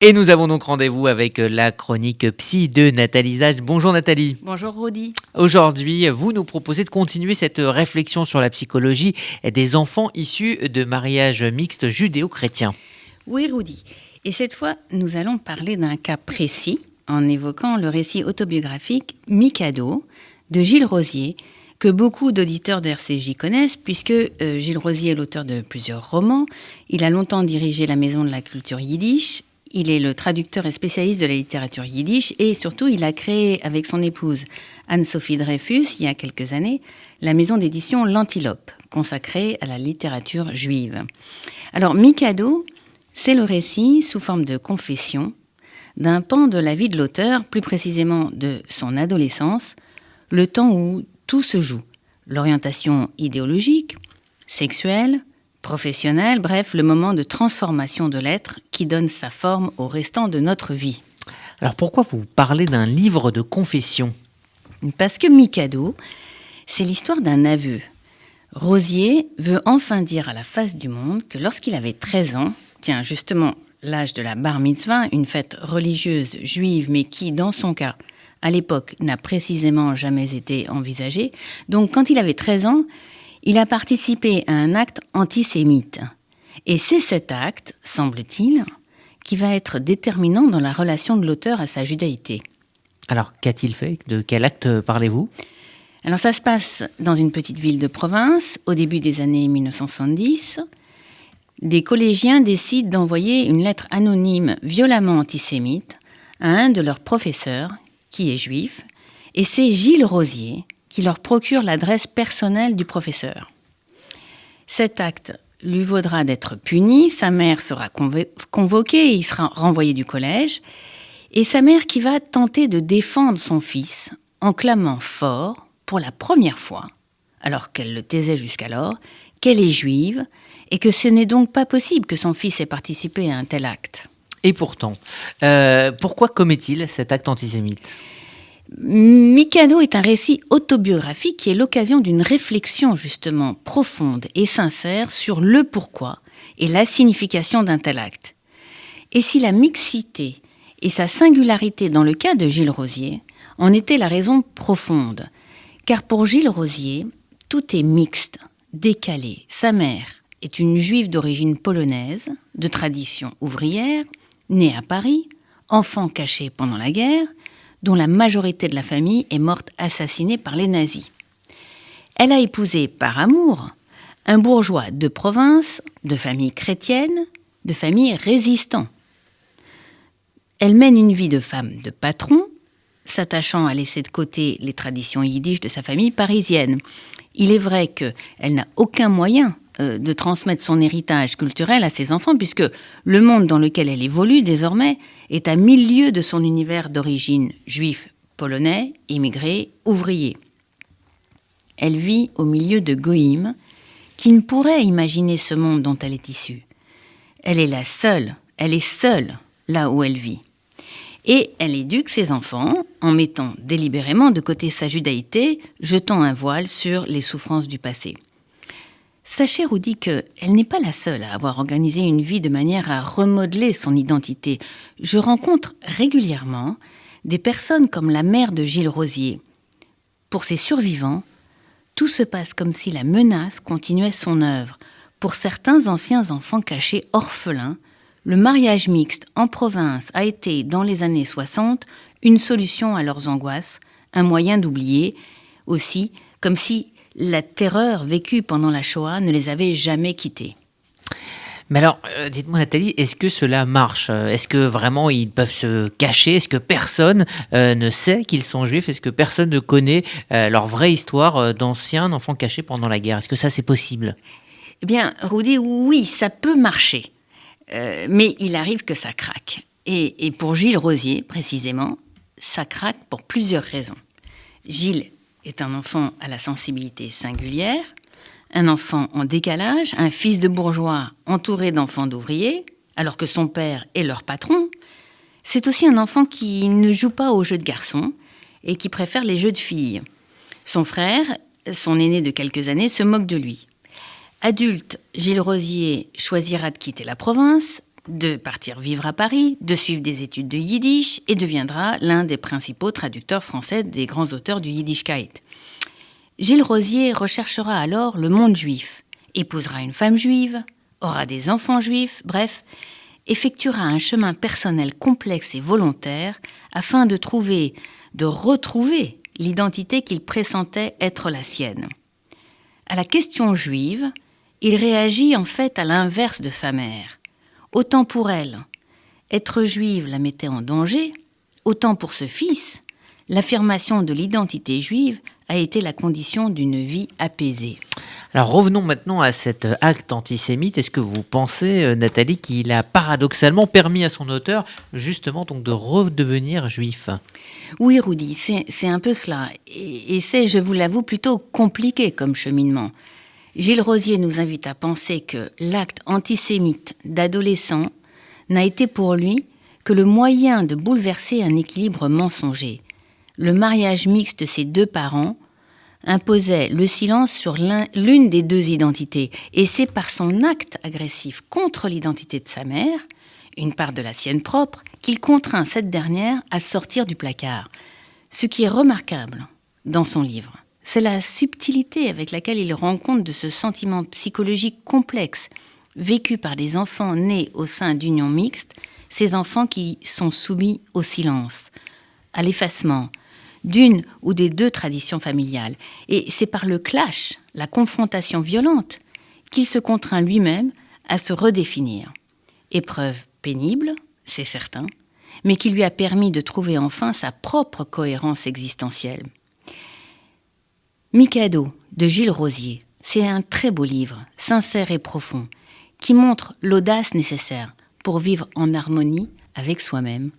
Et nous avons donc rendez-vous avec la chronique psy de Nathalie Zage. Bonjour Nathalie. Bonjour Rudy. Aujourd'hui, vous nous proposez de continuer cette réflexion sur la psychologie des enfants issus de mariages mixtes judéo-chrétiens. Oui Rudy. Et cette fois, nous allons parler d'un cas précis en évoquant le récit autobiographique Mikado de Gilles Rosier, que beaucoup d'auditeurs d'RCJ connaissent, puisque Gilles Rosier est l'auteur de plusieurs romans. Il a longtemps dirigé la Maison de la Culture Yiddish. Il est le traducteur et spécialiste de la littérature yiddish et surtout, il a créé avec son épouse Anne-Sophie Dreyfus, il y a quelques années, la maison d'édition L'Antilope, consacrée à la littérature juive. Alors, Mikado, c'est le récit, sous forme de confession, d'un pan de la vie de l'auteur, plus précisément de son adolescence, le temps où tout se joue. L'orientation idéologique, sexuelle, professionnel, bref, le moment de transformation de l'être qui donne sa forme au restant de notre vie. Alors pourquoi vous parlez d'un livre de confession ? Parce que Mikado, c'est l'histoire d'un aveu. Rosier veut enfin dire à la face du monde que lorsqu'il avait 13 ans, tiens justement l'âge de la bar mitzvah, une fête religieuse juive mais qui, dans son cas, à l'époque, n'a précisément jamais été envisagée, donc quand il avait 13 ans, il a participé à un acte antisémite. Et c'est cet acte, semble-t-il, qui va être déterminant dans la relation de l'auteur à sa judaïté. Alors qu'a-t-il fait ? De quel acte parlez-vous ? Alors ça se passe dans une petite ville de province, au début des années 1970. Des collégiens décident d'envoyer une lettre anonyme violemment antisémite à un de leurs professeurs, qui est juif, et c'est Gilles Rosier, qui leur procure l'adresse personnelle du professeur. Cet acte lui vaudra d'être puni, sa mère sera convoquée, il sera renvoyé du collège, et sa mère qui va tenter de défendre son fils en clamant fort, pour la première fois, alors qu'elle le taisait jusqu'alors, qu'elle est juive et que ce n'est donc pas possible que son fils ait participé à un tel acte. Et pourtant, pourquoi commet-il cet acte antisémite ? Mikado est un récit autobiographique qui est l'occasion d'une réflexion justement profonde et sincère sur le pourquoi et la signification d'un tel acte. Et si la mixité et sa singularité dans le cas de Gilles Rosier en étaient la raison profonde, car pour Gilles Rosier, tout est mixte, décalé. Sa mère est une juive d'origine polonaise, de tradition ouvrière, née à Paris, enfant caché pendant la guerre, dont la majorité de la famille est morte assassinée par les nazis. Elle a épousé par amour un bourgeois de province, de famille chrétienne, de famille résistant. Elle mène une vie de femme de patron, s'attachant à laisser de côté les traditions yiddish de sa famille parisienne. Il est vrai qu'elle n'a aucun moyen de transmettre son héritage culturel à ses enfants, puisque le monde dans lequel elle évolue désormais est à 1000 lieues de son univers d'origine juif, polonais, immigré, ouvrier. Elle vit au milieu de goïms qui ne pourraient imaginer ce monde dont elle est issue. Elle est seule là où elle vit. Et elle éduque ses enfants en mettant délibérément de côté sa judaïté, jetant un voile sur les souffrances du passé. Sachez, Rudy, qu'elle n'est pas la seule à avoir organisé une vie de manière à remodeler son identité. Je rencontre régulièrement des personnes comme la mère de Gilles Rosier. Pour ces survivants, tout se passe comme si la menace continuait son œuvre. Pour certains anciens enfants cachés orphelins, le mariage mixte en province a été, dans les années 60, une solution à leurs angoisses, un moyen d'oublier, aussi comme si la terreur vécue pendant la Shoah ne les avait jamais quittés. Mais alors, dites-moi Nathalie, est-ce que cela marche ? Est-ce que vraiment ils peuvent se cacher ? Est-ce que personne ne sait qu'ils sont juifs ? Est-ce que personne ne connaît leur vraie histoire d'anciens enfants cachés pendant la guerre ? Est-ce que ça c'est possible ? Eh bien, Rudy, oui, ça peut marcher. Mais il arrive que ça craque. Et pour Gilles Rosier, précisément, ça craque pour plusieurs raisons. Gilles est un enfant à la sensibilité singulière, un enfant en décalage, un fils de bourgeois entouré d'enfants d'ouvriers, alors que son père est leur patron. C'est aussi un enfant qui ne joue pas aux jeux de garçons et qui préfère les jeux de filles. Son frère, son aîné de quelques années, se moque de lui. Adulte, Gilles Rosier choisira de quitter la province, de partir vivre à Paris, de suivre des études de yiddish et deviendra l'un des principaux traducteurs français des grands auteurs du Yiddishkeit. Gilles Rosier recherchera alors le monde juif, épousera une femme juive, aura des enfants juifs, bref, effectuera un chemin personnel complexe et volontaire afin de retrouver l'identité qu'il pressentait être la sienne. À la question juive, il réagit en fait à l'inverse de sa mère. Autant pour elle, être juive la mettait en danger, autant pour ce fils, l'affirmation de l'identité juive a été la condition d'une vie apaisée. Alors revenons maintenant à cet acte antisémite. Est-ce que vous pensez, Nathalie, qu'il a paradoxalement permis à son auteur justement donc de redevenir juif? Oui, Rudy, c'est un peu cela. Et c'est, je vous l'avoue, plutôt compliqué comme cheminement. Gilles Rosier nous invite à penser que l'acte antisémite d'adolescent n'a été pour lui que le moyen de bouleverser un équilibre mensonger. Le mariage mixte de ses deux parents imposait le silence sur l'une des deux identités. Et c'est par son acte agressif contre l'identité de sa mère, une part de la sienne propre, qu'il contraint cette dernière à sortir du placard. Ce qui est remarquable dans son livre, c'est la subtilité avec laquelle il rend compte de ce sentiment psychologique complexe vécu par des enfants nés au sein d'unions mixtes, ces enfants qui sont soumis au silence, à l'effacement d'une ou des deux traditions familiales. Et c'est par le clash, la confrontation violente, qu'il se contraint lui-même à se redéfinir. Épreuve pénible, c'est certain, mais qui lui a permis de trouver enfin sa propre cohérence existentielle. Mikado, de Gilles Rosier, c'est un très beau livre, sincère et profond, qui montre l'audace nécessaire pour vivre en harmonie avec soi-même